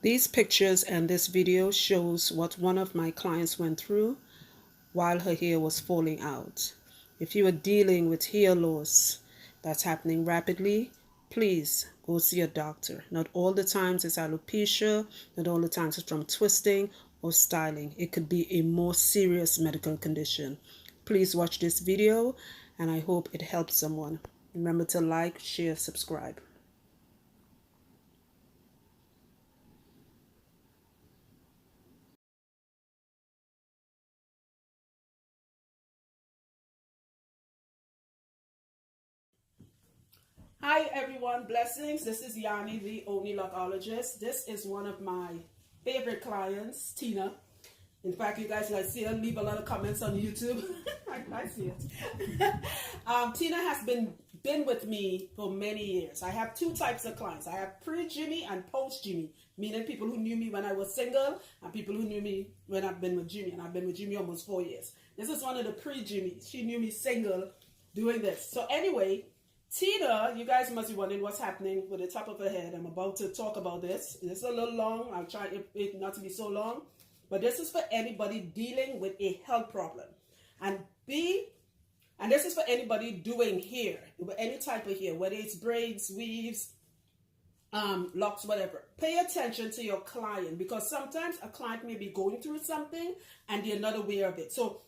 These pictures and this video shows what one of my clients went through while her hair was falling out. If you are dealing with hair loss that's happening rapidly, please go see a doctor. Not all the times it's alopecia, not all the times it's from twisting or styling. It could be a more serious medical condition. Please watch this video and I hope it helps someone. Remember to like, share, subscribe. Hi everyone, blessings. This is Yanni, the only lochologist. This is one of my favorite clients, Tina. In fact, you guys like see her leave a lot of comments on YouTube. I see it. Tina has been with me for many years. I have two types of clients. I have pre-Jimmy and post-Jimmy, meaning people who knew me when I was single and people who knew me when I've been with Jimmy, and I've been with Jimmy almost 4 years. This is one of the pre-Jimmys. She knew me single doing this. So anyway, Tina, you guys must be wondering what's happening with the top of her head. I'm about to talk about this. It's a little long. I'll try it not to be so long. But this is for anybody dealing with a health problem. And this is for anybody doing hair, any type of hair, whether it's braids, weaves, locks, whatever. Pay attention to your client, because sometimes a client may be going through something and they're not aware of it. So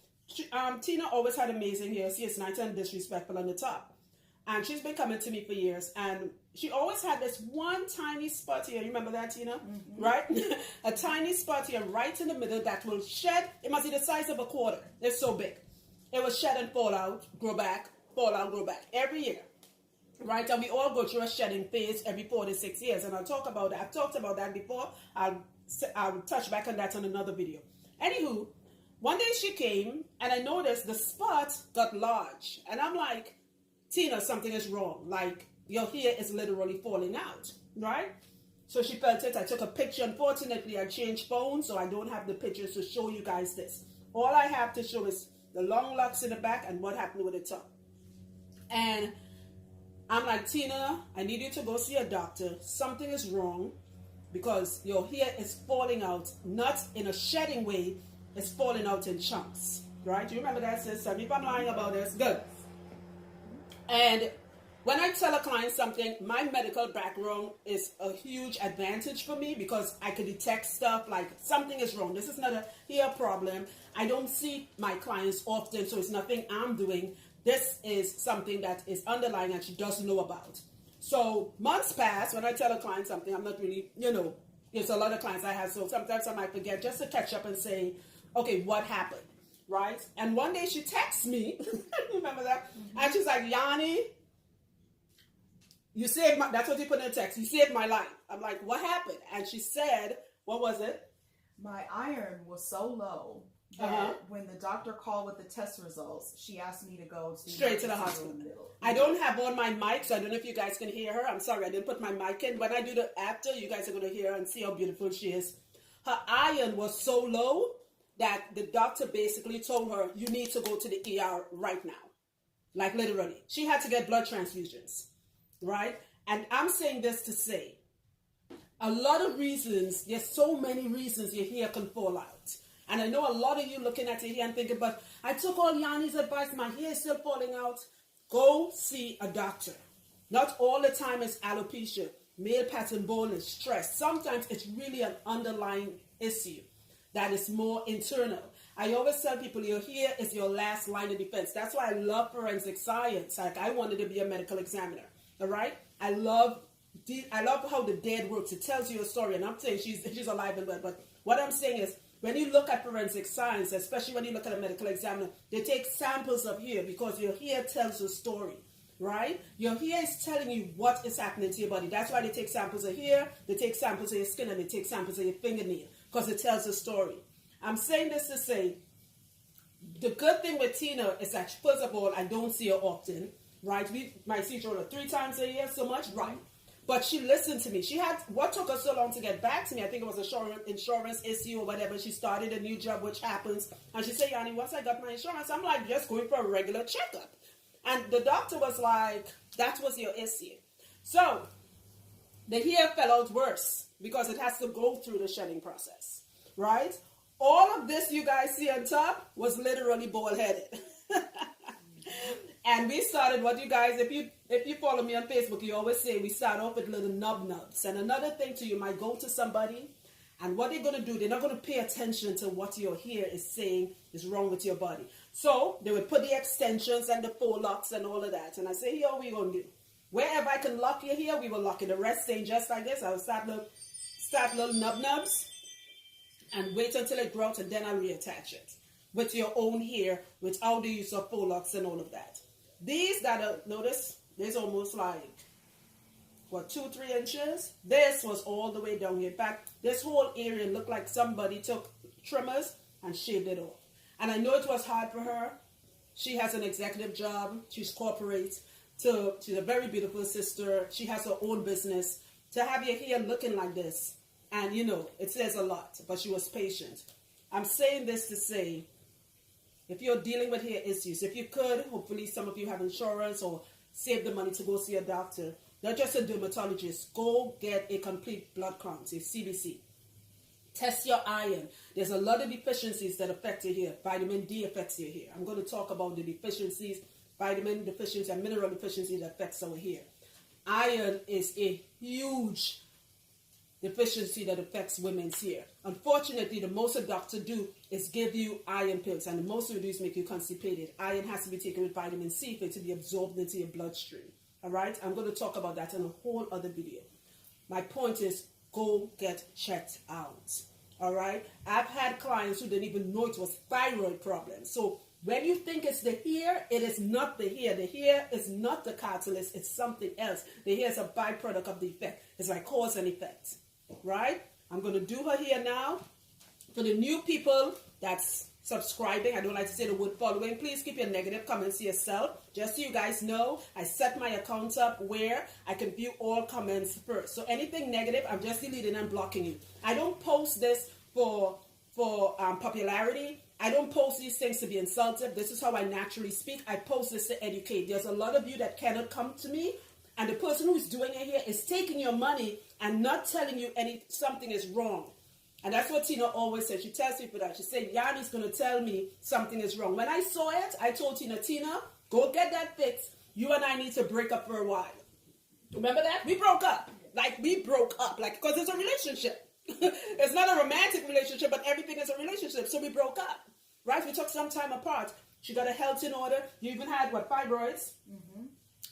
Tina always had amazing hair. She is nice and disrespectful on the top. And she's been coming to me for years, and she always had this one tiny spot here. You remember that, Tina? Mm-hmm. Right? A tiny spot here right in the middle that will shed. It must be the size of a quarter. It's so big. It will shed and fall out, grow back, fall out, grow back every year. Right? And we all go through a shedding phase every 4 to 6 years. And I'll talk about that. I've talked about that before. I'll touch back on that on another video. Anywho, one day she came, and I noticed the spot got large. And I'm like, Tina, something is wrong. Like, your hair is literally falling out, right? So she felt it. I took a picture. Unfortunately, I changed phones, so I don't have the pictures to show you guys this. All I have to show is the long locks in the back and what happened with the top. And I'm like, Tina, I need you to go see a doctor. Something is wrong, because your hair is falling out, not in a shedding way. It's falling out in chunks, right? Do you remember that, sister? If I'm lying about this, good. And when I tell a client something, my medical background is a huge advantage for me, because I can detect stuff like something is wrong. This is not a hair problem. I don't see my clients often, so it's nothing I'm doing. This is something that is underlying and she doesn't know about. So months pass. When I tell a client something, I'm not really, there's a lot of clients I have, so sometimes I might forget, just to catch up and say, okay, what happened? Right? And one day she texts me, remember that? Mm-hmm. And she's like, Yanni, you saved my, that's what you put in the text, you saved my life. I'm like, what happened? And she said, what was it? My iron was so low that when the doctor called with the test results, she asked me to go straight to the hospital. I don't have on my mic, so I don't know if you guys can hear her. I'm sorry, I didn't put my mic in. When I do the after, you guys are going to hear her and see how beautiful she is. Her iron was so low that the doctor basically told her, you need to go to the ER right now. Like literally. She had to get blood transfusions, right? And I'm saying this to say, a lot of reasons, there's so many reasons your hair can fall out. And I know a lot of you looking at your hair and thinking, but I took all Yanni's advice, my hair is still falling out. Go see a doctor. Not all the time it's alopecia, male pattern baldness, stress. Sometimes it's really an underlying issue that is more internal. I always tell people your hair is your last line of defense. That's why I love forensic science. Like, I wanted to be a medical examiner. All right? I love how the dead works. It tells you a story. And I'm saying she's alive and well. But what I'm saying is, when you look at forensic science, especially when you look at a medical examiner, they take samples of hair, because your hair tells a story. Right? Your hair is telling you what is happening to your body. That's why they take samples of hair, they take samples of your skin, and they take samples of your fingernail, because it tells a story. I'm saying this to say, the good thing with Tina is that, first of all, I don't see her often, right? We might see each other 3 times a year, so much, right? But she listened to me. What took her so long to get back to me, I think it was an insurance issue or whatever. She started a new job, which happens. And she said, Yanni, once I got my insurance, I'm like, just going for a regular checkup. And the doctor was like, that was your issue. So the hair fell out worse because it has to go through the shedding process, right? All of this you guys see on top was literally bald-headed. And we started, what you guys, if you follow me on Facebook, you always say we start off with little nubs. And another thing too, you might go to somebody, and what they're going to do, they're not going to pay attention to what your hair is saying is wrong with your body. So they would put the extensions and the faux locks and all of that. And I say, here, what we going to do? Wherever I can lock your hair, we will lock it. The rest staying just like this. I will start little nubs and wait until it grows, and then I'll reattach it with your own hair without the use of faux locks and all of that. These that are, notice, there's almost like, what, 2-3 inches? This was all the way down here. In fact, this whole area looked like somebody took trimmers and shaved it off. And I know it was hard for her. She has an executive job. She's corporate. She's a very beautiful sister. She has her own business. To have your hair looking like this, and you know, it says a lot, but she was patient. I'm saying this to say, if you're dealing with hair issues, if you could, hopefully some of you have insurance or save the money to go see a doctor, not just a dermatologist, go get a complete blood count, a CBC. Test your iron. There's a lot of deficiencies that affect your hair. Vitamin D affects your hair. I'm going to talk about the deficiencies, vitamin deficiency and mineral deficiency that affects our hair. Iron is a huge deficiency that affects women's hair. Unfortunately, the most a doctor do is give you iron pills, and the most of these make you constipated. Iron has to be taken with vitamin C for it to be absorbed into your bloodstream. All right? I'm going to talk about that in a whole other video. My point is, go get checked out. All right? I've had clients who didn't even know it was thyroid problems. So when you think it's the hair, it is not the hair. The hair is not the catalyst. It's something else. The hair is a byproduct of the effect. It's like cause and effect. Right? I'm going to do her hair now. For the new people that's subscribing, I don't like to say the word following, please keep your negative comments to yourself. Just so you guys know, I set my account up where I can view all comments first. So anything negative, I'm just deleting and blocking you. I don't post this for popularity. I don't post these things to be insultive. This is how I naturally speak. I post this to educate. There's a lot of you that cannot come to me, and the person who's doing it here is taking your money and not telling you something is wrong. And that's what Tina always says. She tells people that. She said, Yanni's going to tell me something is wrong. When I saw it, I told Tina, go get that fixed. You and I need to break up for a while. Remember that? We broke up. Because it's a relationship. It's not a romantic relationship, but everything is a relationship. So we broke up. Right? We took some time apart. She got her health in order. You even had, fibroids? Mm-hmm.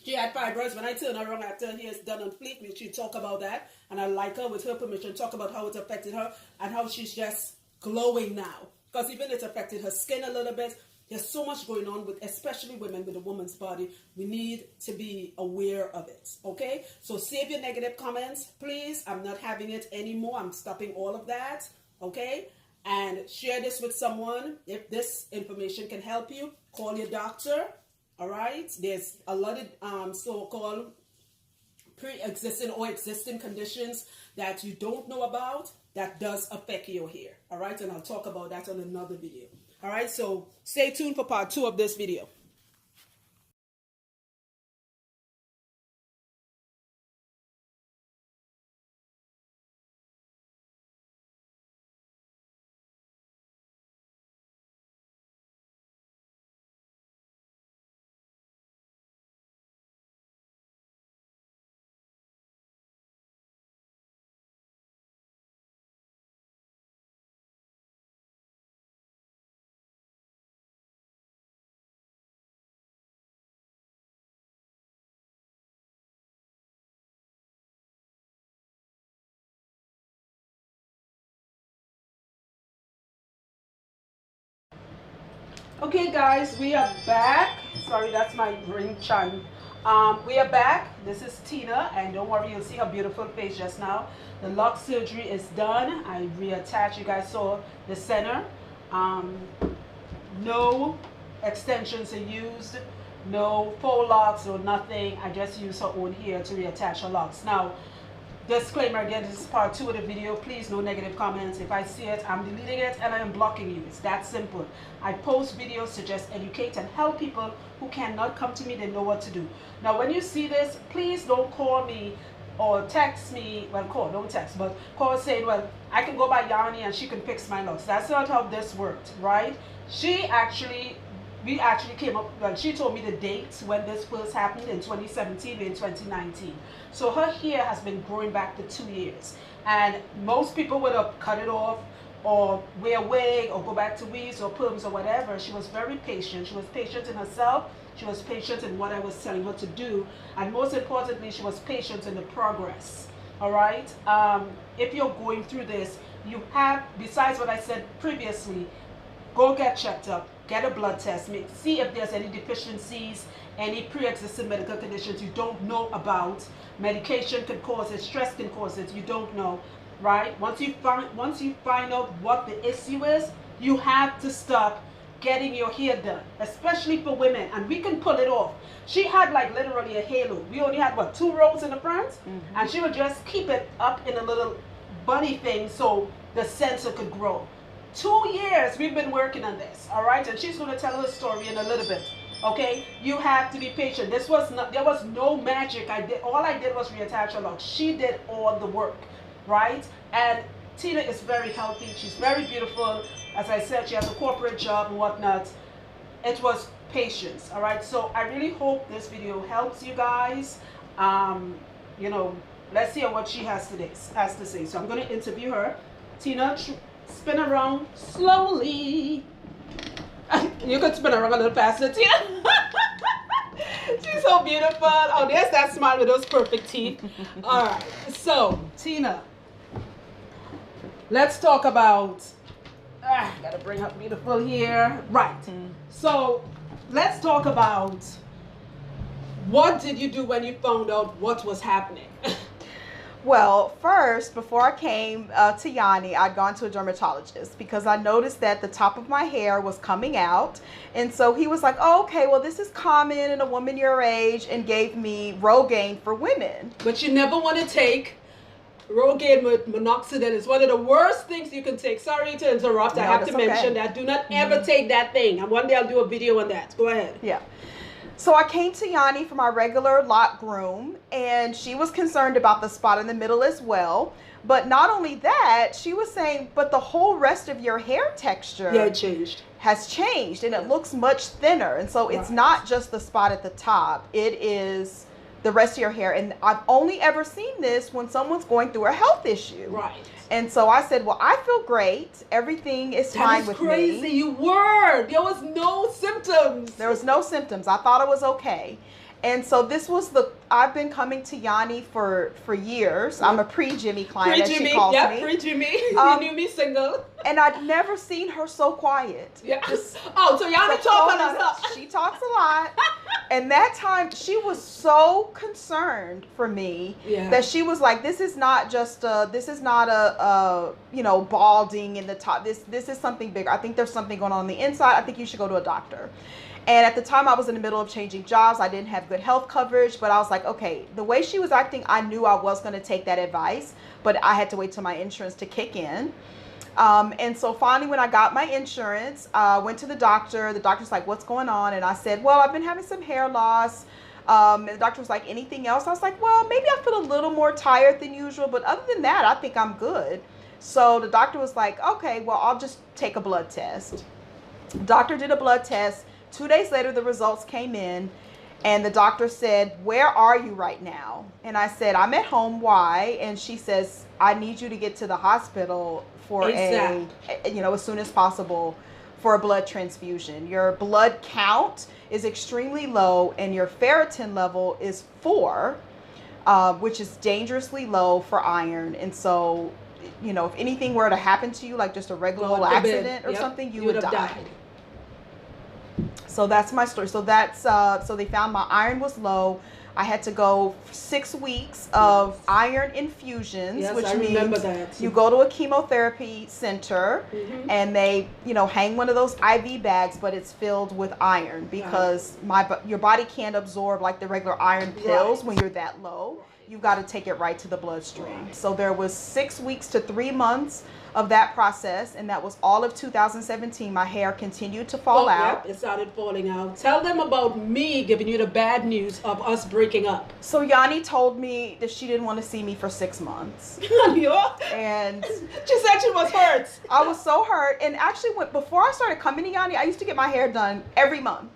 She had fibroids. When I turn her around after her hair is done on fleek, she talk about that. And I like her, with her permission, talk about how it affected her and how she's just glowing now. Because even it's affected her skin a little bit. There's so much going on with, especially women with a woman's body. We need to be aware of it. Okay? So save your negative comments, please. I'm not having it anymore. I'm stopping all of that. Okay? And share this with someone. If this information can help you, call your doctor. All right? There's a lot of so-called pre-existing or existing conditions that you don't know about that does affect your hair. All right? And I'll talk about that on another video. All right? So stay tuned for part 2 of this video. Okay guys, we are back. Sorry, that's my ring chime. We are back. This is Tina, and don't worry, you'll see her beautiful face just now. The Locs surgery is done. I reattached. You guys saw the center. No extensions are used, no faux locks or nothing. I just use her own hair to reattach her locks. Now, disclaimer again, this is part 2 of the video. Please, no negative comments. If I see it, I'm deleting it and I am blocking you. It's that simple. I post videos to just educate and help people who cannot come to me. They know what to do. Now, when you see this, please don't call me or text me, well, call, don't text, but call saying, well, I can go by Yanni and she can fix my Locs. That's not how this worked, right? We actually came up, well, she told me the dates when this first happened in 2017 and 2019. So her hair has been growing back to 2 years. And most people would have cut it off or wear a wig or go back to weaves or perms or whatever. She was very patient. She was patient in herself. She was patient in what I was telling her to do. And most importantly, she was patient in the progress. All right? If you're going through this, you have, besides what I said previously, go get checked up. Get a blood test. See if there's any deficiencies, any pre-existing medical conditions you don't know about. Medication can cause it. Stress can cause it. You don't know, right? Once you find out what the issue is, you have to stop getting your hair done, especially for women. And we can pull it off. She had like literally a halo. We only had what, 2 rows in the front, and she would just keep it up in a little bunny thing so the sensor could grow. 2 years we've been working on this, all right? And she's going to tell her story in a little bit, okay? You have to be patient. There was no magic. All I did was reattach her Locs. She did all the work, right? And Tina is very healthy. She's very beautiful. As I said, she has a corporate job and whatnot. It was patience, all right? So I really hope this video helps you guys. You know, let's hear what she has to say. So I'm going to interview her. Tina, spin around slowly. You could spin around a little faster, Tina. She's so beautiful. Oh, there's that smile with those perfect teeth. All right. So, Tina, let's talk about. Gotta bring up beautiful here. Right. So, let's talk about what did you do when you found out what was happening? Well, first, before I came to Yanni, I'd gone to a dermatologist because I noticed that the top of my hair was coming out. And so he was like, oh, okay, well, this is common in a woman your age, and gave me Rogaine for women. But you never want to take Rogaine with minoxidil. It's one of the worst things you can take. Sorry to interrupt. I have to mention that. Do not ever take that thing. And one day I'll do a video on that. Go ahead. Yeah. So I came to Yanni for my regular lot groom, and she was concerned about the spot in the middle as well. But not only that, she was saying, but the whole rest of your hair texture has changed, and it looks much thinner. And so it's not just the spot at the top. It is the rest of your hair. And I've only ever seen this when someone's going through a health issue. Right. And so I said, well, I feel great. Everything is fine with me. That is crazy. You were. There was no symptoms. There was no symptoms. I thought it was okay. And so this was I've been coming to Yanni for years. I'm a pre-Jimmy client, as she calls me. Pre-Jimmy. You knew me single. And I'd never seen her so quiet. Yeah. So Yanni talks a lot. She talks a lot. And that time, she was so concerned for me that she was like, this is not just a balding in the top. This is something bigger. I think there's something going on the inside. I think you should go to a doctor. And at the time, I was in the middle of changing jobs. I didn't have good health coverage, but I was like, okay, the way she was acting, I knew I was going to take that advice, but I had to wait till my insurance to kick in. And so finally, when I got my insurance, I went to the doctor. The doctor's like, what's going on? And I said, well, I've been having some hair loss. And the doctor was like, anything else? I was like, well, maybe I feel a little more tired than usual, but other than that, I think I'm good. So the doctor was like, okay, well, I'll just take a blood test. The doctor did a blood test. 2 days later, the results came in, and the doctor said, where are you right now? And I said, I'm at home. Why? And she says, I need you to get to the hospital for as soon as possible for a blood transfusion. Your blood count is extremely low, and your ferritin level is 4, which is dangerously low for iron. And so, if anything were to happen to you, like just a regular little accident or something, you would have died. So that's my story. So so they found my iron was low. I had to go 6 weeks of iron infusions, which means you go to a chemotherapy center and they, hang one of those IV bags, but it's filled with iron because your body can't absorb like the regular iron pills when you're that low. you've got to take it right to the bloodstream. So there was 6 weeks to 3 months of that process, and that was all of 2017. My hair continued to fall out. Yep, it started falling out. Tell them about me giving you the bad news of us breaking up. So Yanni told me that she didn't want to see me for 6 months. And she said she was hurt. I was so hurt. And actually, before I started coming to Yanni, I used to get my hair done every month.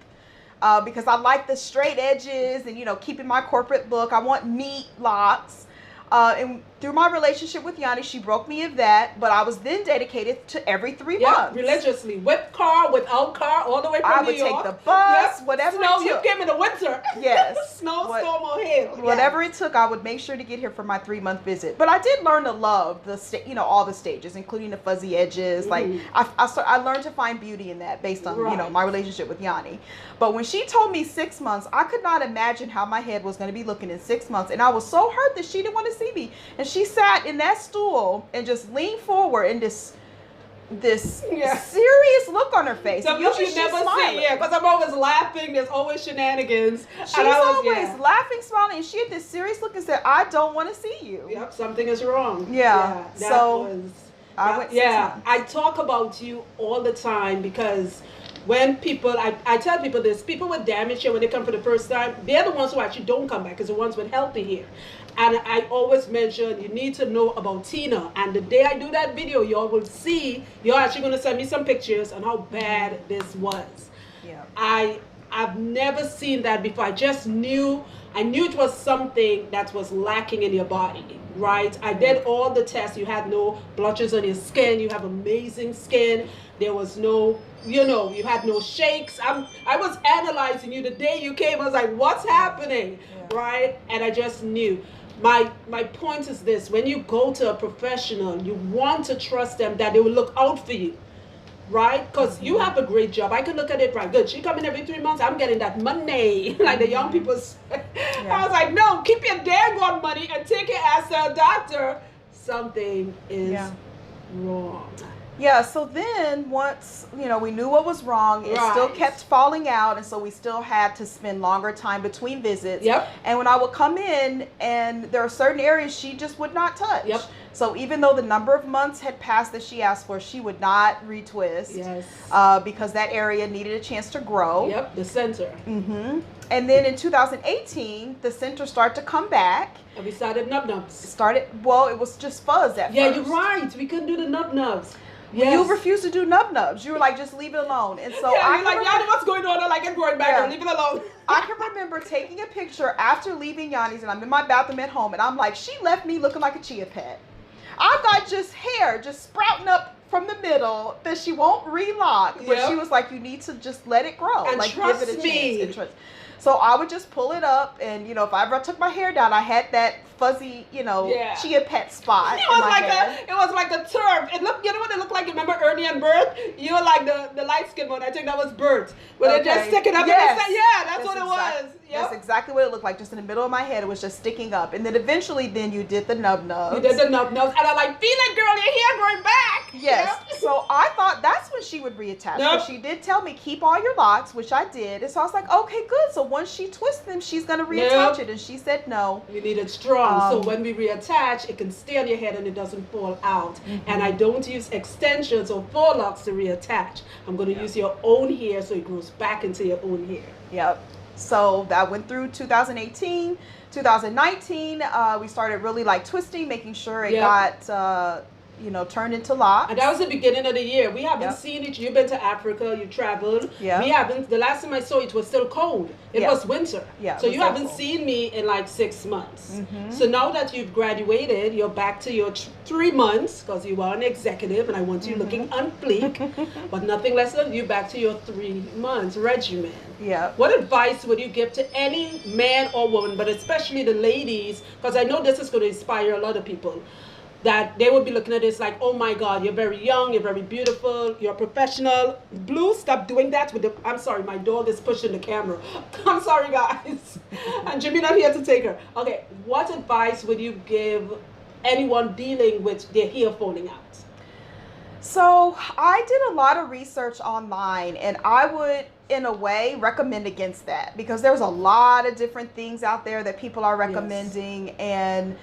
Because I like the straight edges and, you know, keeping my corporate look. I want neat locks. And through my relationship with Yanni, she broke me of that. But I was then dedicated to every 3 months. Religiously. With car, without car, all the way from New York. I would take the bus, whatever Snow, it took. You came in the winter. Yes. Snow, storm, or hail. Whatever it took, I would make sure to get here for my 3-month visit. But I did learn to love all the stages, including the fuzzy edges. Like I learned to find beauty in that based on you know, my relationship with Yanni. But when she told me 6 months, I could not imagine how my head was going to be looking in 6 months, and I was so hurt that she didn't want to see me. And she sat in that stool and just leaned forward and this serious look on her face. So usually she's never smiling. See, because I'm always laughing. There's always shenanigans. She's always laughing, smiling, and she had this serious look and said, "I don't want to see you." Yep, something is wrong. Yeah. I talk about you all the time because when people, I tell people this, people with damaged hair, when they come for the first time, they're the ones who actually don't come back, because the ones with healthy hair. And I always mention, you need to know about Tina. And the day I do that video, y'all will see, you're actually going to send me some pictures on how bad this was. Yeah. I've never seen that before. I knew it was something that was lacking in your body, right? I did all the tests. You had no blotches on your skin. You have amazing skin. There was no, you had no shakes. I was analyzing you the day you came. I was like, what's happening, right? And I just knew. My point is this: when you go to a professional, you want to trust them that they will look out for you, right? Because you have a great job. I can look at it right. Good. She come in every 3 months. I'm getting that money, like the young people say. I was like, no, keep your daggone money and take it as a doctor. Something is wrong. Yeah, so then once, we knew what was wrong, it still kept falling out, and so we still had to spend longer time between visits. Yep. And when I would come in, and there are certain areas she just would not touch. Yep. So even though the number of months had passed that she asked for, she would not retwist. Yes. Because that area needed a chance to grow. Yep, the center. Mm-hmm. And then in 2018, the center started to come back. And we started nub-nubs. Well, it was just fuzz at first. Yeah, you're right. We couldn't do the nub-nubs. Yes. You refused to do nub-nubs. You were like, just leave it alone. And so you're like, Yanni, what's going on? I like it growing back. Leave it alone. I can remember taking a picture after leaving Yanni's, and I'm in my bathroom at home, and I'm like, she left me looking like a chia pet. I've got just hair just sprouting up from the middle that she won't relock. But she was like, you need to just let it grow. And like, trust give it a me. chance. So I would just pull it up, and if I ever took my hair down, I had that fuzzy, chia pet spot. It was like a turf. It looked, what it looked like? Remember Ernie and Bert? You were like the light skinned one. I think that was Bert. But they just stick it up. Yes. That's what it was. Yep. That's exactly what it looked like. Just in the middle of my head, it was just sticking up. And then eventually, you did the nub-nubs. You did the nub-nubs. And I'm like, feel it, girl, your hair growing back. Yes. Yep. So I thought that's when she would reattach. Nope. But she did tell me, keep all your locks, which I did. And so I was like, okay, good. So once she twists them, she's going to reattach it. And she said no. You need it strong. So when we reattach, it can stay on your head and it doesn't fall out. Mm-hmm. And I don't use extensions or locks to reattach. I'm going to use your own hair so it grows back into your own hair. Yep. So that went through 2018, 2019. We started really twisting, making sure it got, turned into locks. And that was the beginning of the year. We haven't seen it. You've been to Africa. You traveled. Yeah. We haven't. The last time I saw it was still cold. It was winter. Yeah. So you haven't seen me in 6 months. Mm-hmm. So now that you've graduated, you're back to your 3 months because you are an executive, and I want you looking on fleek. But nothing less than you back to your 3 months regimen. Yeah. What advice would you give to any man or woman, but especially the ladies, because I know this is going to inspire a lot of people, that they would be looking at this like, oh my God, you're very young, you're very beautiful, you're a professional. Blue, stop doing that with the, I'm sorry, my dog is pushing the camera. I'm sorry, guys. And Jimmy not here to take her. Okay, what advice would you give anyone dealing with their hair falling out? So I did a lot of research online, and I would in a way, recommend against that, because there's a lot of different things out there that people are recommending. And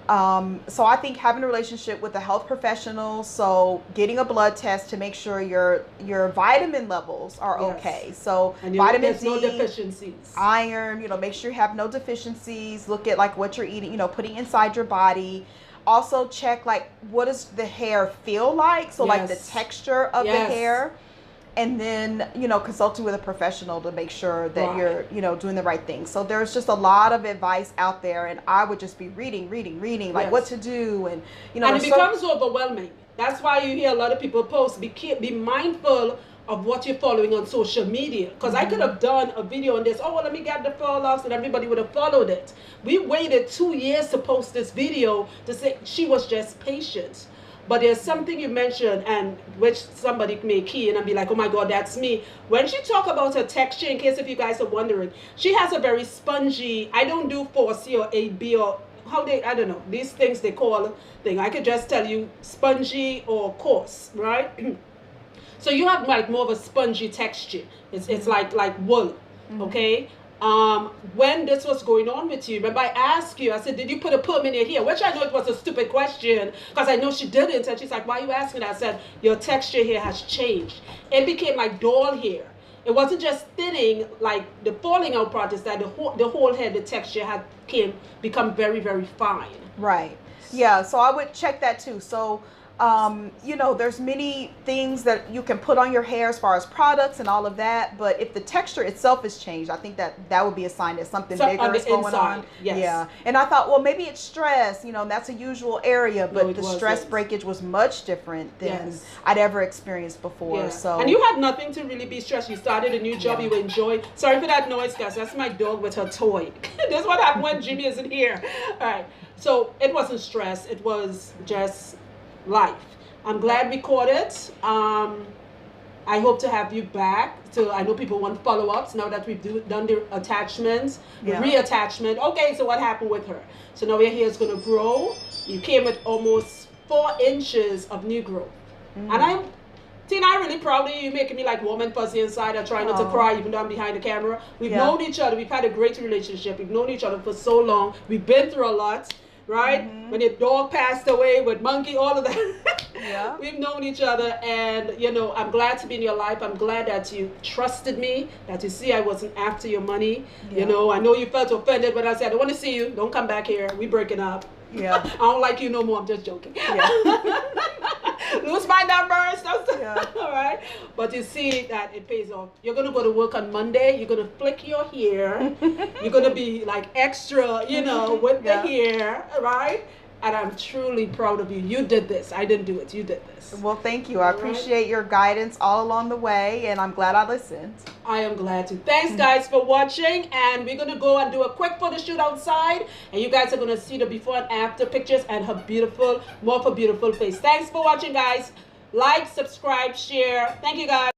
so I think having a relationship with a health professional, so getting a blood test to make sure your vitamin levels are okay. So and vitamin D, no deficiencies, iron, make sure you have no deficiencies. Look at like what you're eating, putting inside your body. Also check like what does the hair feel like, so like the texture of the hair. And then, consulting with a professional to make sure that you're, doing the right thing. So there's just a lot of advice out there, and I would just be reading, like what to do. And, and it becomes overwhelming. That's why you hear a lot of people post, be mindful of what you're following on social media. Because I could have done a video on this, let me get the Locs, and everybody would have followed it. We waited 2 years to post this video to say she was just patient. But there's something you mentioned, and which somebody may key in and be like, oh my God, that's me. When she talk about her texture, in case if you guys are wondering, she has a very spongy, I don't do 4C or 8B or I don't know, these things they call thing. I could just tell you spongy or coarse, right? So you have like more of a spongy texture. It's like wool, okay? When this was going on with you, remember I asked you, I said, did you put a perm in your hair? Which I know it was a stupid question, because I know she didn't. And she's like, why are you asking that? I said, your texture here has changed. It became like doll hair. It wasn't just thinning, like the falling out part is that the whole head, the texture had become very, very fine. Right. Yeah, so I would check that too. So there's many things that you can put on your hair as far as products and all of that, but if the texture itself is changed, I think that would be a sign that something bigger is going on. Yes. Yeah. And I thought, well, maybe it's stress, that's a usual area, but the stress breakage was much different than I'd ever experienced before. Yeah. So, and you had nothing to really be stressed. You started a new job, you enjoyed. Sorry for that noise, guys. That's my dog with her toy. This is what happened when Jimmy isn't here. All right. So it wasn't stress. It was just life. I'm glad we caught it. I hope to have you back. So I know people want follow-ups now that we've done the attachments, reattachment. Okay, so what happened with her? So now your hair is going to grow. You came with almost 4 inches of new growth. And Tina, I'm really proud of you. You're making me like warm and fuzzy inside. I try not to cry even though I'm behind the camera. We've known each other. We've had a great relationship. We've known each other for so long. We've been through a lot. Right? When your dog passed away with Monkey, all of that. We've known each other, and I'm glad to be in your life. I'm glad that you trusted me, that you see I wasn't after your money. I know you felt offended when I said, I want to see you. Don't come back here. We breaking up. Yeah. I don't like you no more. I'm just joking. Yeah. Lose my numbers. All right. But you see that it pays off. You're going to go to work on Monday. You're going to flick your hair. You're going to be like extra, with the hair, right? And I'm truly proud of you. You did this. I didn't do it. You did this. Well, thank you. I appreciate your guidance all along the way, and I'm glad I listened. I am glad to. Thanks, guys, for watching. And we're going to go and do a quick photo shoot outside. And you guys are going to see the before and after pictures and her beautiful face. Thanks for watching, guys. Like, subscribe, share. Thank you, guys.